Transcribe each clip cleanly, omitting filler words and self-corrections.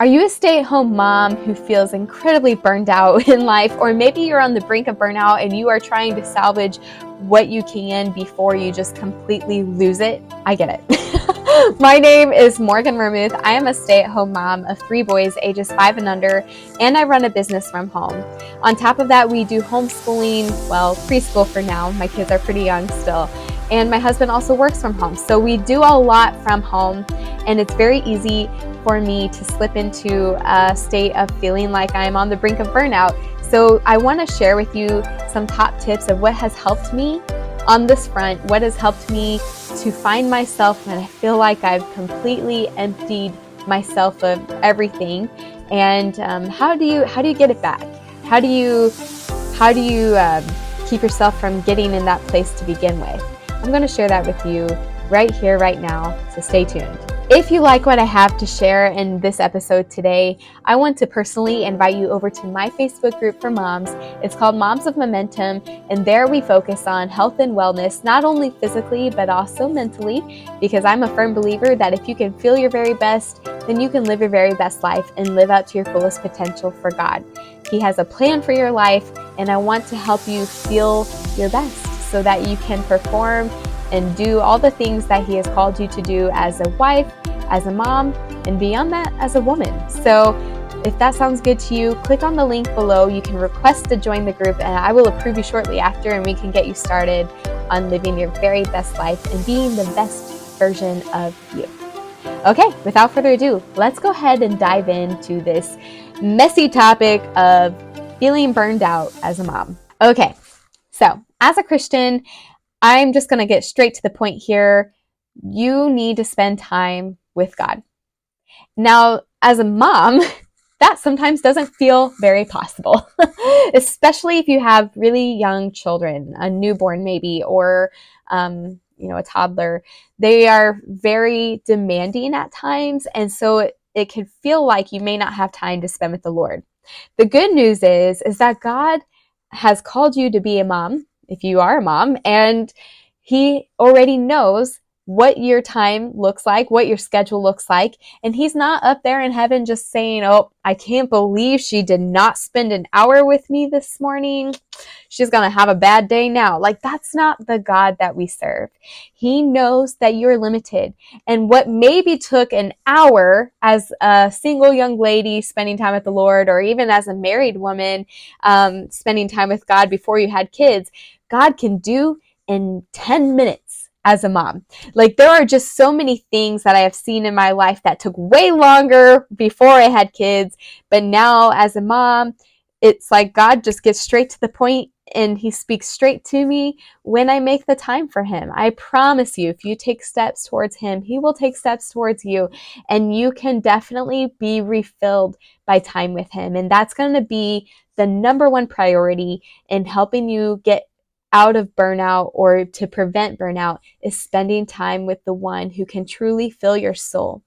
Are you a stay-at-home mom who feels incredibly burned out in life? Or maybe you're on the brink of burnout and you are trying to salvage what you can before you just completely lose it? I get it. My name is Morgan Vermuth. I am a stay-at-home mom of 3 boys ages 5 and under, and I run a business from home. On top of that, we do homeschooling, well, preschool for now. My kids are pretty young still. And my husband also works from home. So we do a lot from home, and it's very easy for me to slip into a state of feeling like I'm on the brink of burnout. So I want to share with you some top tips of what has helped me on this front, what has helped me to find myself when I feel like I've completely emptied myself of everything, and how do you get it back? How do you keep yourself from getting in that place to begin with? I'm going to share that with you right here, right now, so stay tuned. If you like what I have to share in this episode today, I want to personally invite you over to my Facebook group for moms. It's called Moms of Momentum, and there we focus on health and wellness, not only physically, but also mentally, because I'm a firm believer that if you can feel your very best, then you can live your very best life and live up to your fullest potential for God. He has a plan for your life, and I want to help you feel your best so that you can perform and do all the things that He has called you to do as a wife, as a mom, and beyond that, as a woman. So if that sounds good to you, click on the link below. You can request to join the group, and I will approve you shortly after, and we can get you started on living your very best life and being the best version of you. Okay, without further ado, let's go ahead and dive into this messy topic of feeling burned out as a mom. Okay, so as a Christian, I'm just going to get straight to the point here. You need to spend time with God. Now, as a mom, that sometimes doesn't feel very possible, especially if you have really young children, a newborn maybe, or a toddler. They are very demanding at times, and so it can feel like you may not have time to spend with the Lord. The good news is that God has called you to be a mom, if you are a mom, and He already knows what your time looks like, what your schedule looks like. And He's not up there in heaven just saying, oh, I can't believe she did not spend an hour with me this morning. She's going to have a bad day now. Like, that's not the God that we serve. He knows that you're limited. And what maybe took an hour as a single young lady spending time with the Lord, or even as a married woman spending time with God before you had kids, God can do in 10 minutes. As a mom. Like, there are just so many things that I have seen in my life that took way longer before I had kids, but now as a mom, it's like God just gets straight to the point and He speaks straight to me when I make the time for Him. I promise you, if you take steps towards Him, He will take steps towards you, and you can definitely be refilled by time with Him. And that's going to be the number one priority in helping you get out of burnout, or to prevent burnout, is spending time with the one who can truly fill your soul.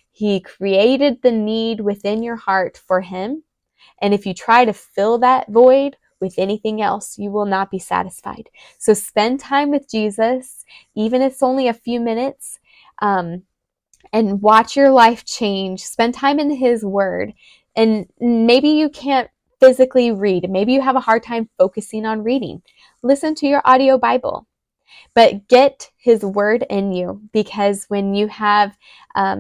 He created the need within your heart for Him, and if you try to fill that void with anything else, you will not be satisfied. So spend time with Jesus, even if it's only a few minutes, and watch your life change. Spend time in His Word. And maybe you can't physically read. Maybe you have a hard time focusing on reading. Listen to your audio Bible, but get His Word in you, because when you have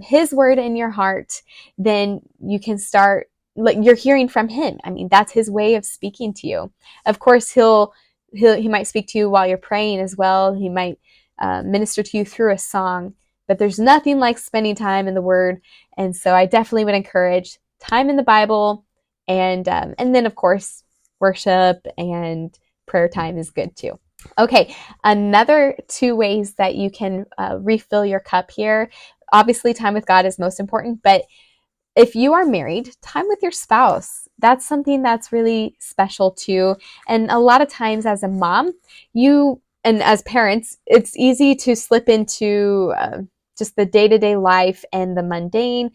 His Word in your heart, then you can start, like, you're hearing from Him. I mean, that's His way of speaking to you. Of course, He might speak to you while you're praying as well. He might minister to you through a song, but there's nothing like spending time in the Word. And so I definitely would encourage time in the Bible, and then of course worship and prayer time is good too. Okay, another 2 ways that you can refill your cup here. Obviously, time with God is most important, but if you are married, time with your spouse. That's something that's really special too. And a lot of times as a mom, and as parents, it's easy to slip into just the day-to-day life and the mundane,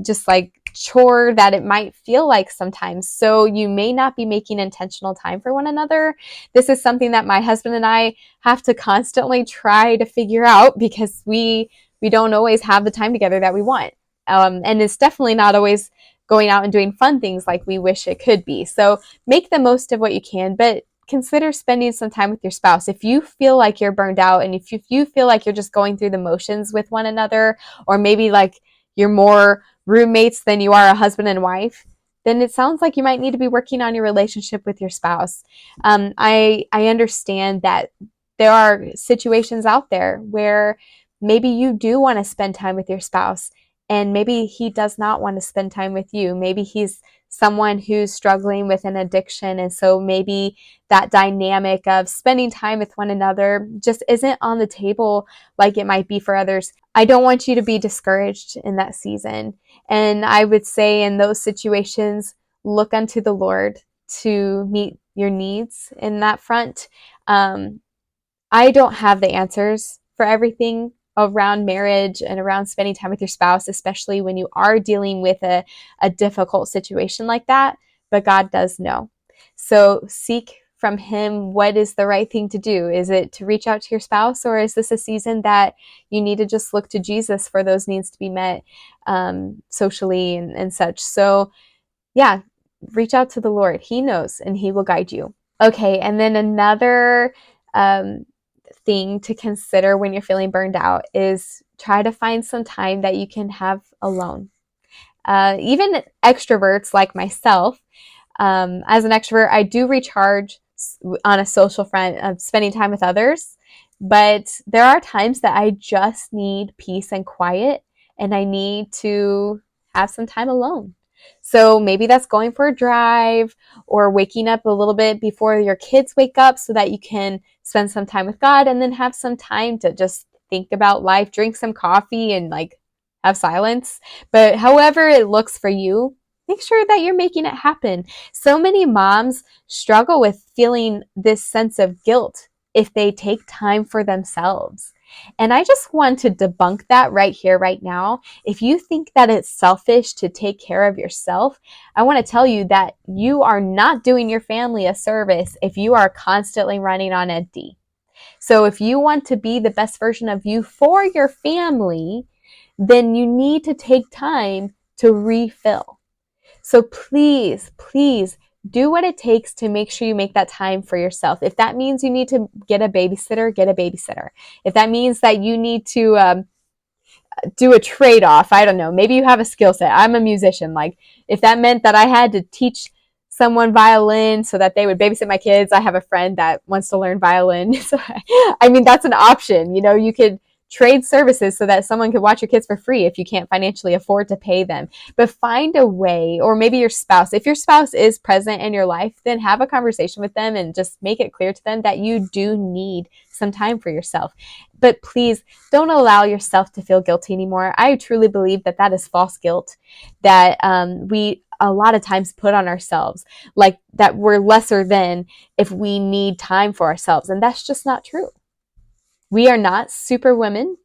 just like chore that it might feel like sometimes. So you may not be making intentional time for one another. This is something that my husband and I have to constantly try to figure out, because we don't always have the time together that we want. And it's definitely not always going out and doing fun things like we wish it could be. So make the most of what you can, but consider spending some time with your spouse. If you feel like you're burned out, and if you feel like you're just going through the motions with one another, or maybe like you're more roommates than you are a husband and wife, then it sounds like you might need to be working on your relationship with your spouse. I understand that there are situations out there where maybe you do want to spend time with your spouse, and maybe he does not want to spend time with you. Maybe he's someone who's struggling with an addiction, and so maybe that dynamic of spending time with one another just isn't on the table like it might be for others. I don't want you to be discouraged in that season. And I would say in those situations, look unto the Lord to meet your needs in that front. I don't have the answers for everything around marriage and around spending time with your spouse, especially when you are dealing with a difficult situation like that, but God does know. So seek from Him what is the right thing to do. Is it to reach out to your spouse, or is this a season that you need to just look to Jesus for those needs to be met socially and such? So yeah, reach out to the Lord. He knows, and He will guide you. Okay, and then another thing to consider when you're feeling burned out is try to find some time that you can have alone. Even extroverts like myself, as an extrovert, I do recharge on a social front of spending time with others, but there are times that I just need peace and quiet, and I need to have some time alone. So maybe that's going for a drive or waking up a little bit before your kids wake up so that you can spend some time with God, and then have some time to just think about life, drink some coffee, and like have silence. But however it looks for you, make sure that you're making it happen. So many moms struggle with feeling this sense of guilt if they take time for themselves. And I just want to debunk that right here, right now. If you think that it's selfish to take care of yourself, I want to tell you that you are not doing your family a service if you are constantly running on empty. So if you want to be the best version of you for your family, then you need to take time to refill. So please, please do what it takes to make sure you make that time for yourself. If that means you need to get a babysitter, get a babysitter. If that means that you need to do a trade-off, I don't know, maybe you have a skill set. I'm a musician. Like if that meant that I had to teach someone violin so that they would babysit my kids, I have a friend that wants to learn violin. So, I mean, that's an option. You know, you could trade services so that someone could watch your kids for free if you can't financially afford to pay them. But find a way, or maybe your spouse. If your spouse is present in your life, then have a conversation with them and just make it clear to them that you do need some time for yourself. But please don't allow yourself to feel guilty anymore. I truly believe that that is false guilt that we a lot of times put on ourselves, like that we're lesser than if we need time for ourselves. And that's just not true. We are not superwomen.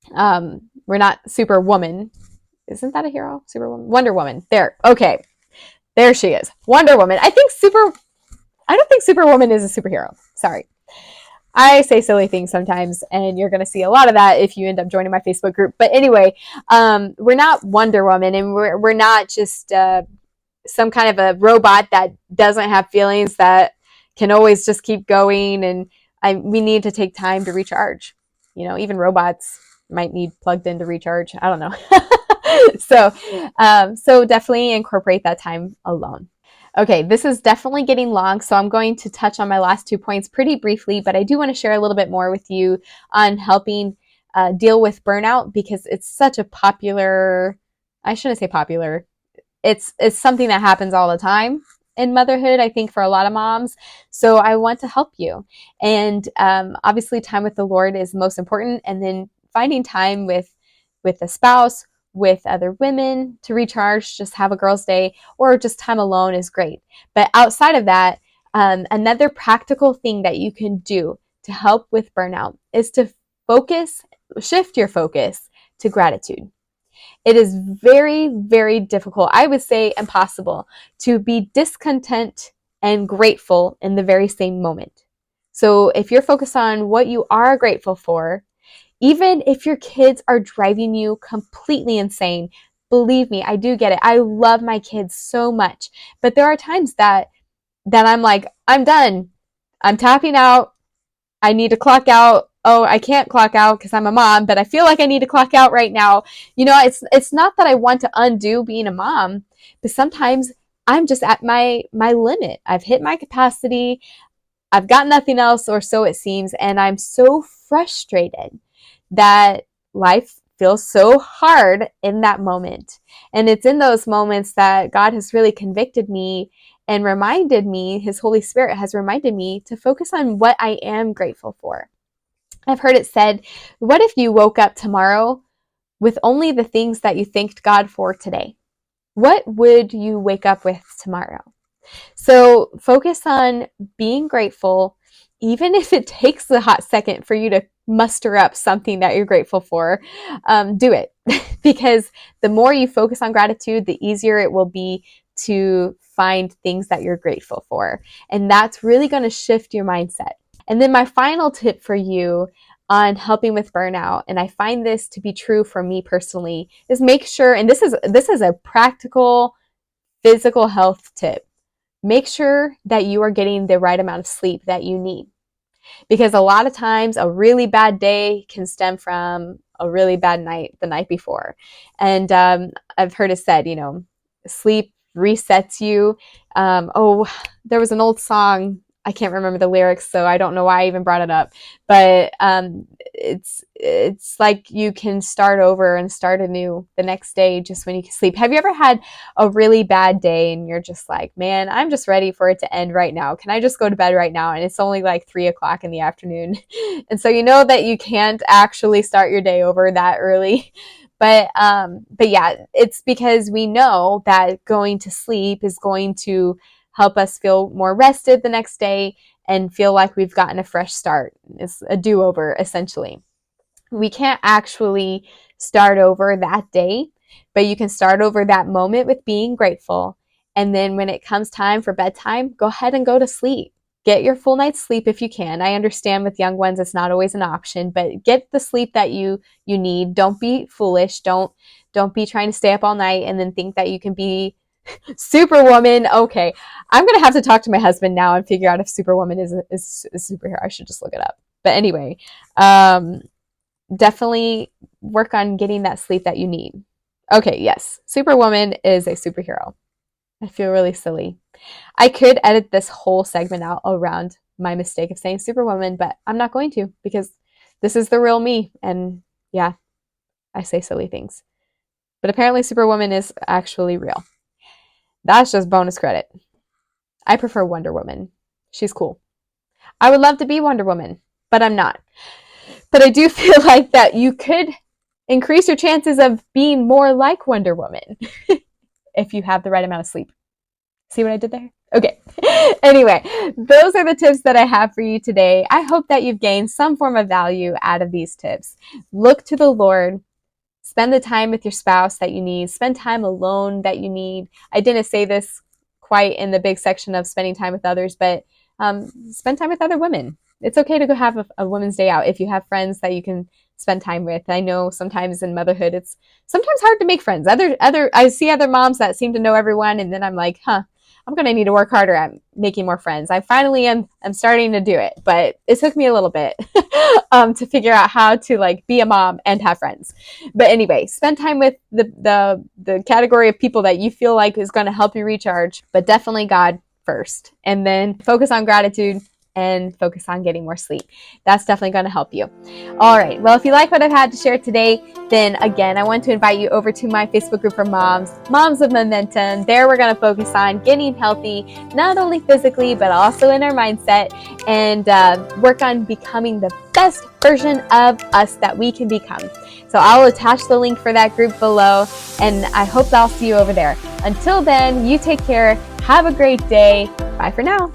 We're not Superwoman. Isn't that a hero? Superwoman? Wonder Woman. There. Okay. There she is. Wonder Woman. I don't think Superwoman is a superhero. Sorry. I say silly things sometimes, and you're going to see a lot of that if you end up joining my Facebook group. But anyway, we're not Wonder Woman, and we're not just some kind of a robot that doesn't have feelings, that can always just keep going. And we need to take time to recharge. You know, even robots might need plugged in to recharge. I don't know. So definitely incorporate that time alone. Okay, this is definitely getting long, so I'm going to touch on my last 2 points pretty briefly, but I do want to share a little bit more with you on helping deal with burnout, because it's such a popular, I shouldn't say popular, it's something that happens all the time in motherhood, I think, for a lot of moms. So I want to help you. And obviously time with the Lord is most important, and then finding time with a spouse, with other women to recharge, just have a girls' day, or just time alone is great. But outside of that, another practical thing that you can do to help with burnout is to shift your focus to gratitude. It is very, very difficult, I would say impossible, to be discontent and grateful in the very same moment. So if you're focused on what you are grateful for, even if your kids are driving you completely insane, Believe me, I do get it. I love my kids so much. But there are times that I'm like, I'm done. I'm tapping out. I need to clock out. Oh, I can't clock out because I'm a mom, but I feel like I need to clock out right now. It's not that I want to undo being a mom, but sometimes I'm just at my limit. I've hit my capacity. I've got nothing else, or so it seems, and I'm so frustrated that life feels so hard in that moment. And it's in those moments that God has really convicted me and reminded me, His Holy Spirit has reminded me to focus on what I am grateful for. I've heard it said, what if you woke up tomorrow with only the things that you thanked God for today? What would you wake up with tomorrow? So focus on being grateful, even if it takes a hot second for you to muster up something that you're grateful for. Do it, because the more you focus on gratitude, the easier it will be to find things that you're grateful for. And that's really going to shift your mindset. And then my final tip for you on helping with burnout, and I find this to be true for me personally, is make sure, and this is a practical physical health tip, make sure that you are getting the right amount of sleep that you need. Because a lot of times a really bad day can stem from a really bad night the night before. And I've heard it said, sleep resets you. There was an old song. I can't remember the lyrics, so I don't know why I even brought it up. But it's like you can start over and start anew the next day just when you can sleep. Have you ever had a really bad day and you're just like, man, I'm just ready for it to end right now. Can I just go to bed right now? And it's only like 3:00 in the afternoon. And so you know that you can't actually start your day over that early. But yeah, it's because we know that going to sleep is going to help us feel more rested the next day and feel like we've gotten a fresh start. It's a do-over, essentially. We can't actually start over that day, but you can start over that moment with being grateful. And then when it comes time for bedtime, go ahead and go to sleep. Get your full night's sleep if you can. I understand with young ones, it's not always an option, but get the sleep that you need. Don't be foolish. Don't be trying to stay up all night and then think that you can be Superwoman. Okay, I'm gonna have to talk to my husband now and figure out if Superwoman is a superhero. I should just look it up. But anyway, definitely work on getting that sleep that you need. Okay, yes, Superwoman is a superhero. I feel really silly. I could edit this whole segment out around my mistake of saying Superwoman, but I'm not going to, because this is the real me. And yeah, I say silly things. But apparently Superwoman is actually real. That's just bonus credit. I prefer Wonder Woman. She's cool. I would love to be Wonder Woman, but I'm not. But I do feel like that you could increase your chances of being more like Wonder Woman if you have the right amount of sleep. See what I did there? Okay. Anyway, those are the tips that I have for you today. I hope that you've gained some form of value out of these tips. Look to the Lord. Spend the time with your spouse that you need. Spend time alone that you need. I didn't say this quite in the big section of spending time with others, but spend time with other women. It's okay to go have a women's day out if you have friends that you can spend time with. I know sometimes in motherhood, it's sometimes hard to make friends. I see other moms that seem to know everyone, and then I'm like, I'm going to need to work harder at making more friends. I finally am starting to do it, but it took me a little bit to figure out how to be a mom and have friends. But anyway, spend time with the category of people that you feel like is going to help you recharge, but definitely God first. And then focus on gratitude and focus on getting more sleep. That's definitely going to help you. All right. Well, if you like what I've had to share today, then again, I want to invite you over to my Facebook group for moms of momentum. There we're going to focus on getting healthy, not only physically, but also in our mindset, and work on becoming the best version of us that we can become. So I'll attach the link for that group below, and I hope I'll see you over there. Until then, you take care. Have a great day. Bye for now.